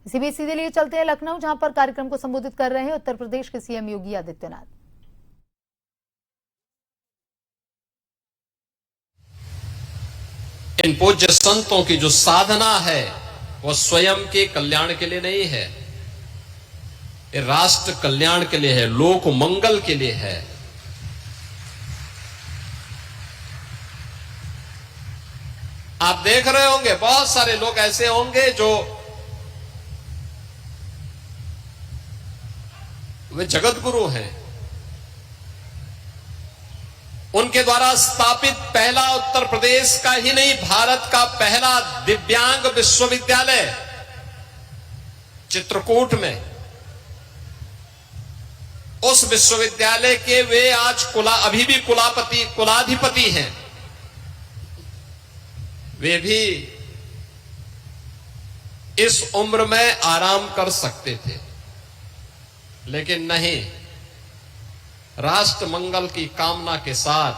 इसी बीच सीधे लिए चलते हैं लखनऊ, जहां पर कार्यक्रम को संबोधित कर रहे हैं उत्तर प्रदेश के सीएम योगी आदित्यनाथ। इन पूज्य संतों की जो साधना है वो स्वयं के कल्याण के लिए नहीं है, ये राष्ट्र कल्याण के लिए है, लोक मंगल के लिए है। आप देख रहे होंगे बहुत सारे लोग ऐसे होंगे जो वे जगत गुरु हैं, उनके द्वारा स्थापित पहला उत्तर प्रदेश का ही नहीं भारत का पहला दिव्यांग विश्वविद्यालय चित्रकूट में, उस विश्वविद्यालय के वे आज अभी भी कुलाधिपति हैं। वे भी इस उम्र में आराम कर सकते थे, लेकिन नहीं, राष्ट्र मंगल की कामना के साथ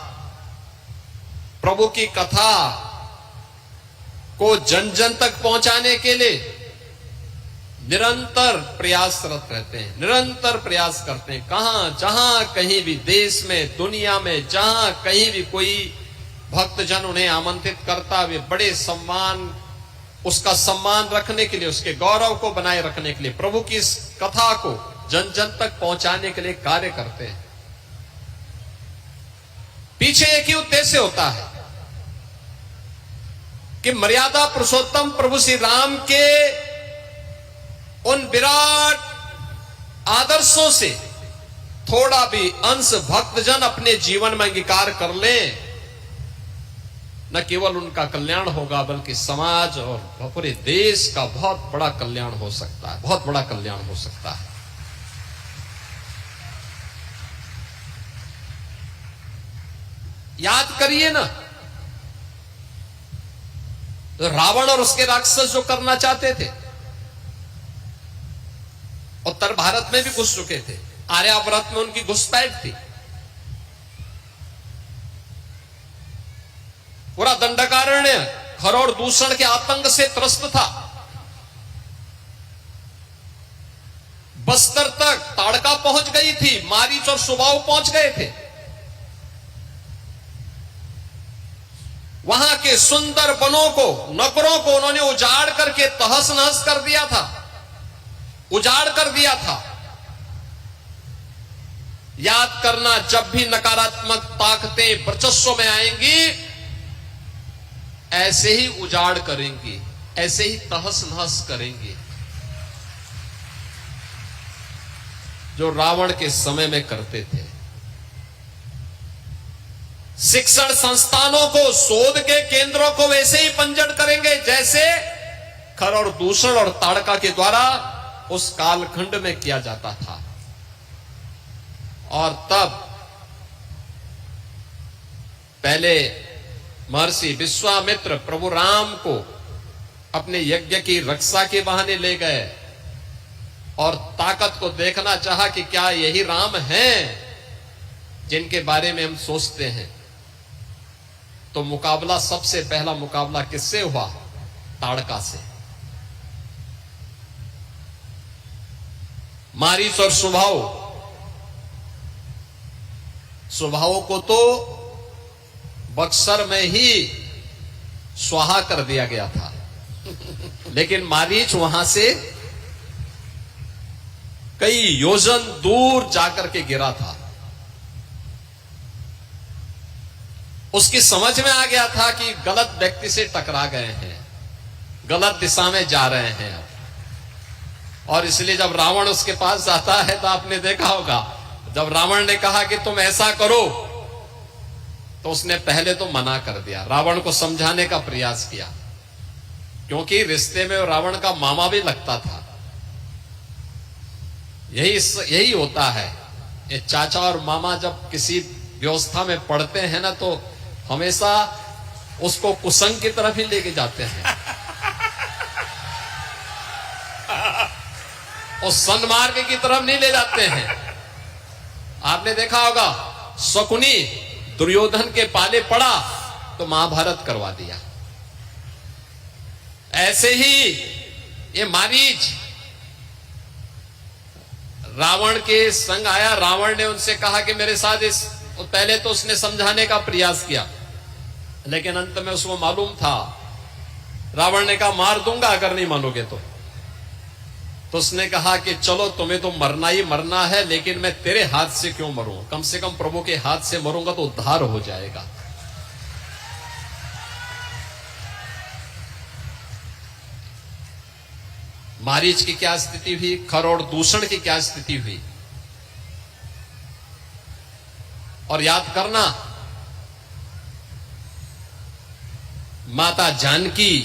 प्रभु की कथा को जन जन तक पहुंचाने के लिए निरंतर प्रयासरत रहते हैं, निरंतर प्रयास करते हैं। जहां कहीं भी देश में, दुनिया में, जहां कहीं भी कोई भक्तजन उन्हें आमंत्रित करता, वे बड़े उसका सम्मान रखने के लिए, उसके गौरव को बनाए रखने के लिए, प्रभु की इस कथा को जन जन तक पहुंचाने के लिए कार्य करते हैं। पीछे एक ही उद्देश्य होता है कि मर्यादा पुरुषोत्तम प्रभु श्री राम के उन विराट आदर्शों से थोड़ा भी अंश भक्तजन अपने जीवन में अंगीकार कर लें, न केवल उनका कल्याण होगा बल्कि समाज और पूरे देश का बहुत बड़ा कल्याण हो सकता है, बहुत बड़ा कल्याण हो सकता है। याद करिए ना, तो रावण और उसके राक्षस जो करना चाहते थे, उत्तर भारत में भी घुस चुके थे, आर्यावर्त में उनकी घुसपैठ थी, पूरा दंडकारण्य खर और दूषण के आतंक से त्रस्त था। बस्तर तक ताड़का पहुंच गई थी, मारीच और सुबाऊ पहुंच गए थे। वहां के सुंदर वनों को, नगरों को उन्होंने उजाड़ करके तहस नहस कर दिया था, उजाड़ कर दिया था। याद करना, जब भी नकारात्मक ताकतें वर्चस्व में आएंगी, ऐसे ही उजाड़ करेंगी, ऐसे ही तहस नहस करेंगी, जो रावण के समय में करते थे। शिक्षण संस्थानों को, शोध के केंद्रों को वैसे ही पंजड़ करेंगे जैसे खर और दूषण और ताड़का के द्वारा उस कालखंड में किया जाता था। और तब पहले महर्षि विश्वामित्र प्रभु राम को अपने यज्ञ की रक्षा के बहाने ले गए और ताकत को देखना चाहा कि क्या यही राम हैं जिनके बारे में हम सोचते हैं। तो मुकाबला, सबसे पहला मुकाबला किससे हुआ? ताड़का से। मारीच और सुबाऊ को तो बक्सर में ही स्वाहा कर दिया गया था, लेकिन मारीच वहां से कई योजन दूर जाकर के गिरा था। उसकी समझ में आ गया था कि गलत व्यक्ति से टकरा गए हैं, गलत दिशा में जा रहे हैं। और इसलिए जब रावण उसके पास जाता है तो आपने देखा होगा, जब रावण ने कहा कि तुम ऐसा करो, तो उसने पहले तो मना कर दिया, रावण को समझाने का प्रयास किया, क्योंकि रिश्ते में रावण का मामा भी लगता था। यही होता है, ये चाचा और मामा जब किसी व्यवस्था में पड़ते हैं ना, तो हमेशा उसको कुसंग की तरफ ही लेके जाते हैं, और सन्मार्ग की तरफ नहीं ले जाते हैं। आपने देखा होगा, शकुनी दुर्योधन के पाले पड़ा तो महाभारत करवा दिया। ऐसे ही ये मारीच रावण के संग आया। रावण ने उनसे कहा कि मेरे साथ पहले तो उसने समझाने का प्रयास किया, लेकिन अंत में उसको मालूम था। रावण ने कहा मार दूंगा अगर नहीं मानोगे तो उसने कहा कि चलो तुम्हें तो मरना ही मरना है, लेकिन मैं तेरे हाथ से क्यों मरूं, कम से कम प्रभु के हाथ से मरूंगा तो उद्धार हो जाएगा। मारीच की क्या स्थिति हुई, खर और दूषण की क्या स्थिति हुई। और याद करना, माता जानकी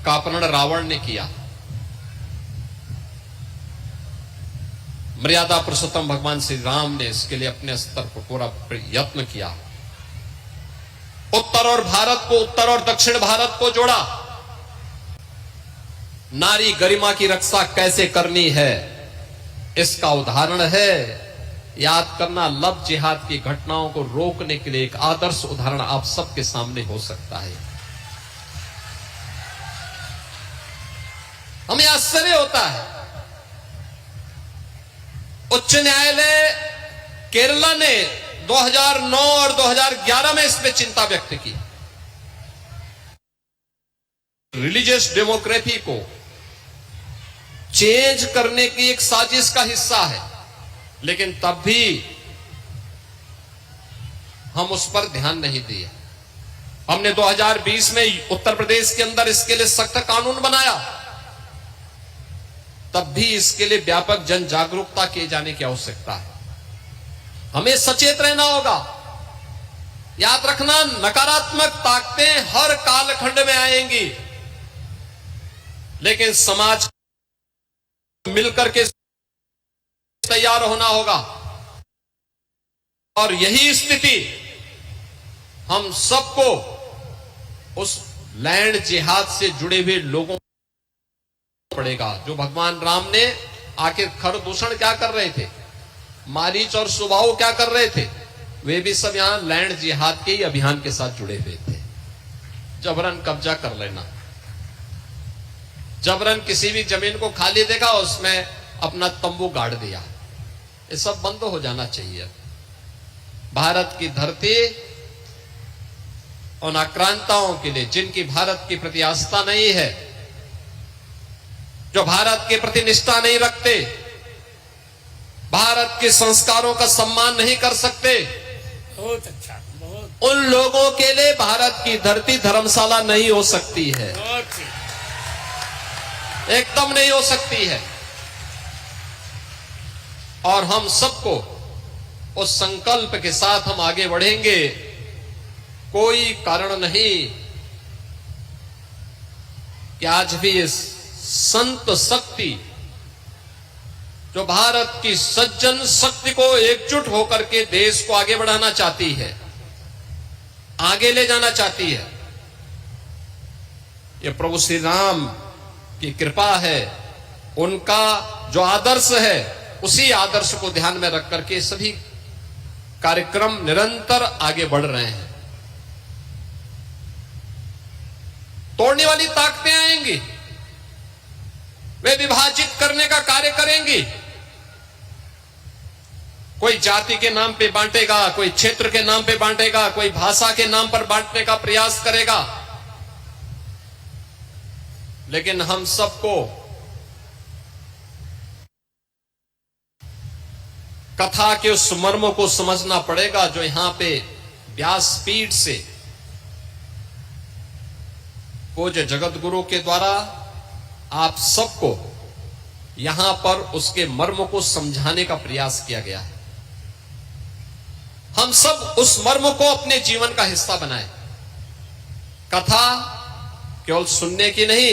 का अपहरण रावण ने किया। मर्यादा पुरुषोत्तम भगवान श्री राम ने इसके लिए अपने स्तर पर पूरा यत्न किया। उत्तर और दक्षिण भारत को जोड़ा। नारी गरिमा की रक्षा कैसे करनी है, इसका उदाहरण है। याद करना, लव जिहाद की घटनाओं को रोकने के लिए एक आदर्श उदाहरण आप सबके सामने हो सकता है। हमें आश्चर्य होता है, उच्च न्यायालय केरला ने 2009 और 2011 में इस पे चिंता व्यक्त की। रिलीजियस डेमोक्रेसी को चेंज करने की एक साजिश का हिस्सा है, लेकिन तब भी हम उस पर ध्यान नहीं दिए। हमने 2020 में उत्तर प्रदेश के अंदर इसके लिए सख्त कानून बनाया, तब भी इसके लिए व्यापक जन जागरूकता किए जाने की आवश्यकता है। हमें सचेत रहना होगा। याद रखना, नकारात्मक ताकतें हर कालखंड में आएंगी, लेकिन समाज मिलकर के तैयार होना होगा। और यही स्थिति हम सबको उस लैंड जिहाद से जुड़े हुए लोगों को पड़ेगा। जो भगवान राम ने आखिर खर दूषण क्या कर रहे थे, मारीच और सुबाहु क्या कर रहे थे, वे भी सब यहां लैंड जिहाद के ही अभियान के साथ जुड़े हुए थे। जबरन कब्जा कर लेना, जबरन किसी भी जमीन को खाली देखा उसमें अपना तंबू गाड़ दिया, ये सब बंद हो जाना चाहिए। भारत की धरती उन आक्रांताओं के लिए जिनकी भारत के प्रति आस्था नहीं है, जो भारत के प्रति निष्ठा नहीं रखते, भारत के संस्कारों का सम्मान नहीं कर सकते, बहुत अच्छा, बहुत उन लोगों के लिए भारत की धरती धर्मशाला नहीं हो सकती है, एकदम नहीं हो सकती है। और हम सबको उस संकल्प के साथ हम आगे बढ़ेंगे। कोई कारण नहीं कि आज भी इस संत शक्ति जो भारत की सज्जन शक्ति को एकजुट होकर के देश को आगे बढ़ाना चाहती है, आगे ले जाना चाहती है, ये प्रभु श्री राम की कृपा है। उनका जो आदर्श है, उसी आदर्श को ध्यान में रख करके सभी कार्यक्रम निरंतर आगे बढ़ रहे हैं। तोड़ने वाली ताकतें आएंगी, वे विभाजित करने का कार्य करेंगी। कोई जाति के नाम पे बांटेगा, कोई क्षेत्र के नाम पे बांटेगा, कोई भाषा के नाम पर बांटने का प्रयास करेगा। लेकिन हम सबको कथा के उस मर्म को समझना पड़ेगा जो यहां पे व्यासपीठ से पूज्य जगत गुरु के द्वारा आप सबको यहां पर उसके मर्म को समझाने का प्रयास किया गया है। हम सब उस मर्म को अपने जीवन का हिस्सा बनाएं। कथा केवल सुनने की नहीं,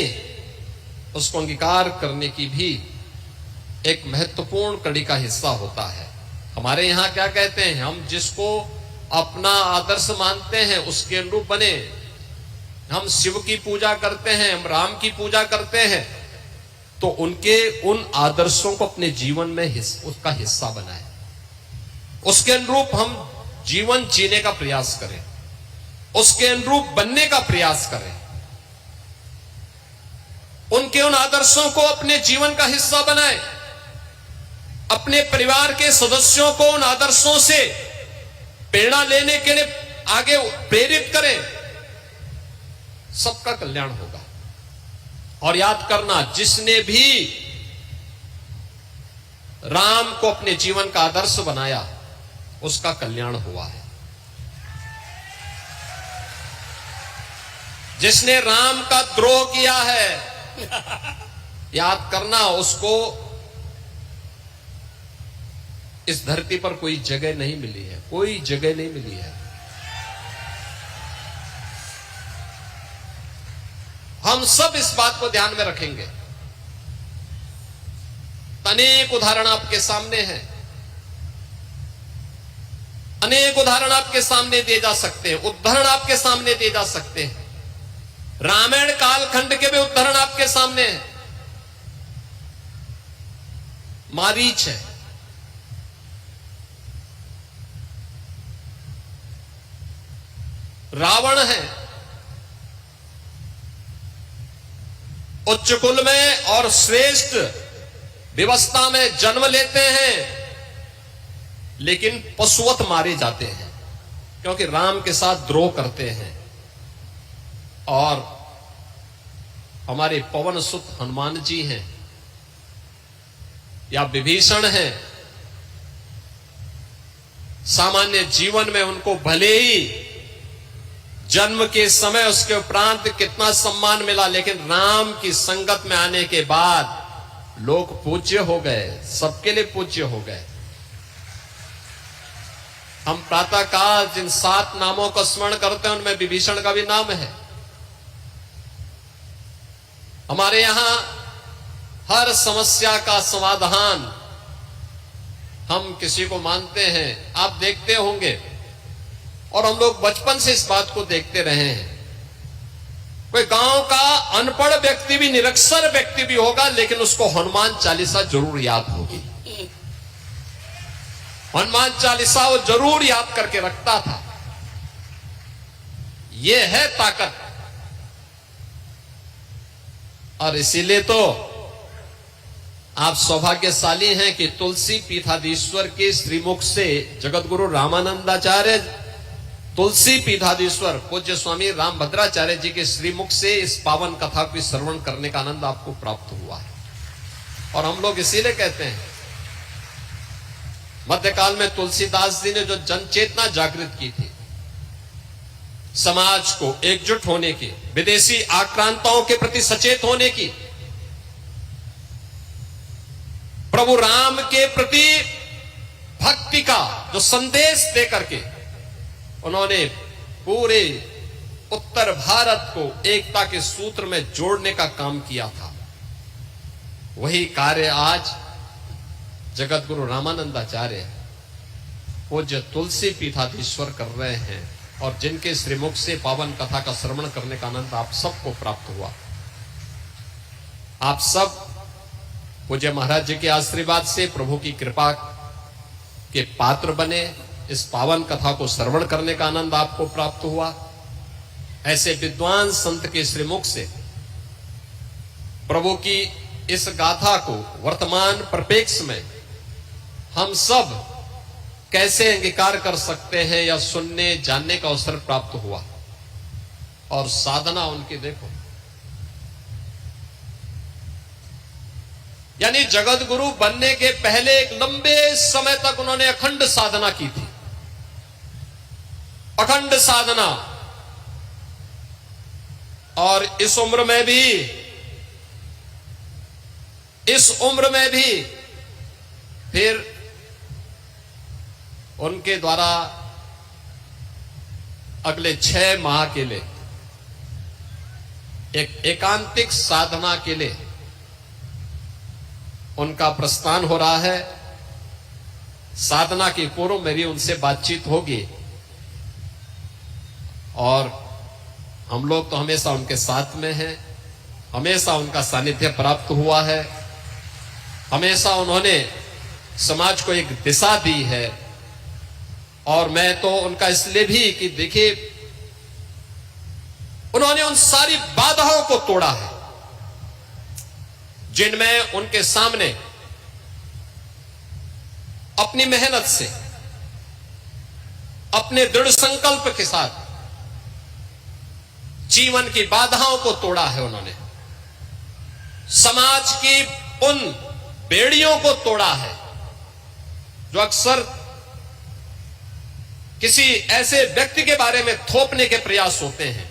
उसको अंगीकार करने की भी एक महत्वपूर्ण कड़ी का हिस्सा होता है। हमारे यहां क्या कहते हैं, हम जिसको अपना आदर्श मानते हैं उसके अनुरूप बने। हम शिव की पूजा करते हैं, हम राम की पूजा करते हैं, तो उनके उन आदर्शों को अपने जीवन में उसका हिस्सा बनाएं, उसके अनुरूप हम जीवन जीने का प्रयास करें, उसके अनुरूप बनने का प्रयास करें, उनके उन आदर्शों को अपने जीवन का हिस्सा बनाएं। अपने परिवार के सदस्यों को उन आदर्शों से प्रेरणा लेने के लिए आगे प्रेरित करें, सबका कल्याण होगा। और याद करना, जिसने भी राम को अपने जीवन का आदर्श बनाया उसका कल्याण हुआ है। जिसने राम का द्रोह किया है, याद करना, उसको इस धरती पर कोई जगह नहीं मिली है, कोई जगह नहीं मिली है। हम सब इस बात को ध्यान में रखेंगे। अनेक उदाहरण आपके सामने हैं, अनेक उदाहरण आपके सामने दिए जा सकते हैं, उदाहरण आपके सामने दिए जा सकते हैं। रामायण कालखंड के भी उदाहरण आपके सामने हैं। मारीच है, रावण है, उच्च कुल में और श्रेष्ठ व्यवस्था में जन्म लेते हैं, लेकिन पशुवत मारे जाते हैं क्योंकि राम के साथ द्रोह करते हैं। और हमारे पवन सुत हनुमान जी हैं या विभीषण हैं, सामान्य जीवन में उनको भले ही जन्म के समय उसके उपरांत कितना सम्मान मिला, लेकिन राम की संगत में आने के बाद लोग पूज्य हो गए, सबके लिए पूज्य हो गए। हम प्रातःकाल जिन 7 नामों का स्मरण करते हैं उनमें विभीषण का भी नाम है। हमारे यहां हर समस्या का समाधान हम किसी को मानते हैं, आप देखते होंगे, और हम लोग बचपन से इस बात को देखते रहे हैं। कोई गांव का अनपढ़ व्यक्ति भी, निरक्षर व्यक्ति भी होगा, लेकिन उसको हनुमान चालीसा जरूर याद होगी। हनुमान चालीसा वो जरूर याद करके रखता था। ये है ताकत। और इसीलिए तो आप सौभाग्यशाली हैं कि तुलसी पीठाधीश्वर के श्रीमुख से जगत गुरु रामानंदाचार्य, तुलसी पीठाधीश्वर पूज्य स्वामी रामभद्राचार्य जी के श्रीमुख से इस पावन कथा को श्रवण करने का आनंद आपको प्राप्त हुआ है। और हम लोग इसीलिए कहते हैं, मध्यकाल में तुलसीदास जी ने जो जन चेतना जागृत की थी, समाज को एकजुट होने की, विदेशी आक्रांताओं के प्रति सचेत होने की, प्रभु राम के प्रति भक्ति का जो संदेश दे करके उन्होंने पूरे उत्तर भारत को एकता के सूत्र में जोड़ने का काम किया था। वही कार्य आज जगत गुरु रामानंदाचार्य पूज्य तुलसी पीठाधीश्वर कर रहे हैं, और जिनके श्रीमुख से पावन कथा का श्रवण करने का आनंद आप सबको प्राप्त हुआ। आप सब पूज्य महाराज जी के आशीर्वाद से प्रभु की कृपा के पात्र बने, इस पावन कथा को श्रवण करने का आनंद आपको प्राप्त हुआ। ऐसे विद्वान संत के श्रीमुख से प्रभु की इस गाथा को वर्तमान परिप्रेक्ष्य में हम सब कैसे अंगीकार कर सकते हैं या सुनने जानने का अवसर प्राप्त हुआ। और साधना उनकी देखो, यानी जगत गुरु बनने के पहले एक लंबे समय तक उन्होंने अखंड साधना की थी, अखंड साधना। और इस उम्र में भी फिर उनके द्वारा अगले 6 माह के लिए एक एकांतिक साधना के लिए उनका प्रस्थान हो रहा है। साधना के पूर्व मेरी उनसे बातचीत होगी, और हम लोग तो हमेशा उनके साथ में हैं, हमेशा उनका सानिध्य प्राप्त हुआ है, हमेशा उन्होंने समाज को एक दिशा दी है। और मैं तो उनका इसलिए भी कि देखिए, उन्होंने उन सारी बाधाओं को तोड़ा है जिनमें उनके सामने अपनी मेहनत से, अपने दृढ़ संकल्प के साथ जीवन की बाधाओं को तोड़ा है उन्होंने, समाज की उन बेड़ियों को तोड़ा है जो अक्सर किसी ऐसे व्यक्ति के बारे में थोपने के प्रयास होते हैं,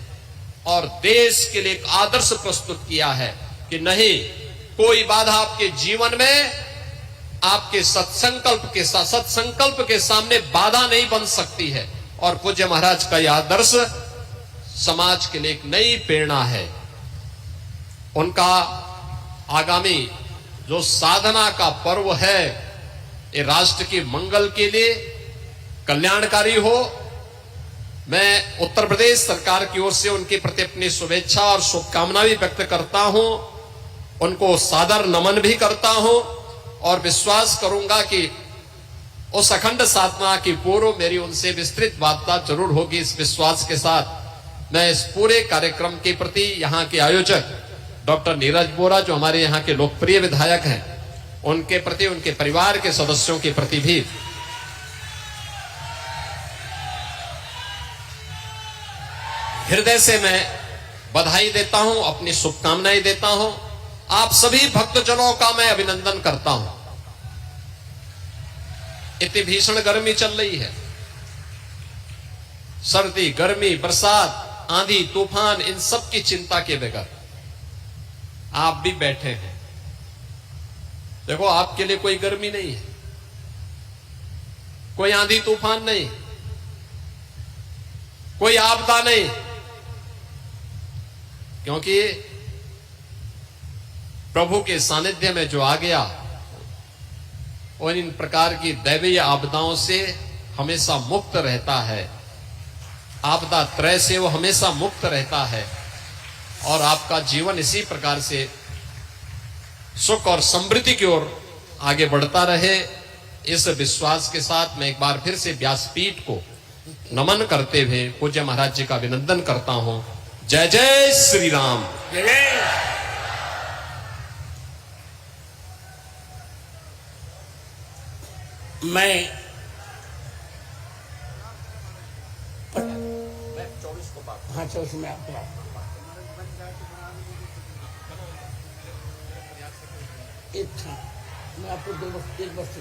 और देश के लिए एक आदर्श प्रस्तुत किया है कि नहीं, कोई बाधा आपके जीवन में आपके सत्संकल्प के सामने बाधा नहीं बन सकती है। और पूज्य महाराज का यह आदर्श समाज के लिए एक नई प्रेरणा है। उनका आगामी जो साधना का पर्व है, ये राष्ट्र के मंगल के लिए कल्याणकारी हो। मैं उत्तर प्रदेश सरकार की ओर से उनके प्रति अपनी शुभेच्छा और शुभकामना भी व्यक्त करता हूं, उनको सादर नमन भी करता हूं, और विश्वास करूंगा कि उस अखंड साधना की पूर्व मेरी उनसे विस्तृत वार्ता जरूर होगी। इस विश्वास के साथ मैं इस पूरे कार्यक्रम के प्रति यहाँ के आयोजक डॉक्टर नीरज बोरा, जो हमारे यहाँ के लोकप्रिय विधायक हैं, उनके प्रति, उनके परिवार के सदस्यों के प्रति भी हृदय से मैं बधाई देता हूं, अपनी शुभकामनाएं देता हूं। आप सभी भक्तजनों का मैं अभिनंदन करता हूं। इतनी भीषण गर्मी चल रही है, सर्दी, गर्मी, बरसात, आंधी, तूफान, इन सब की चिंता के बगैर आप भी बैठे हैं। देखो, आपके लिए कोई गर्मी नहीं है, कोई आंधी तूफान नहीं, कोई आपदा नहीं, क्योंकि प्रभु के सानिध्य में जो आ गया और इन प्रकार की दैवीय आपदाओं से हमेशा मुक्त रहता है, आपदा त्रय से वो हमेशा मुक्त रहता है, और आपका जीवन इसी प्रकार से सुख और समृद्धि की ओर आगे बढ़ता रहे। इस विश्वास के साथ मैं एक बार फिर से व्यासपीठ को नमन करते हुए पूज्य महाराज जी का अभिनंदन करता हूं। जय जय श्री राम। जय जय। मैं 24 को बात, हाँ 24 में आपको बात, एक मैं आपको 1 वर्ष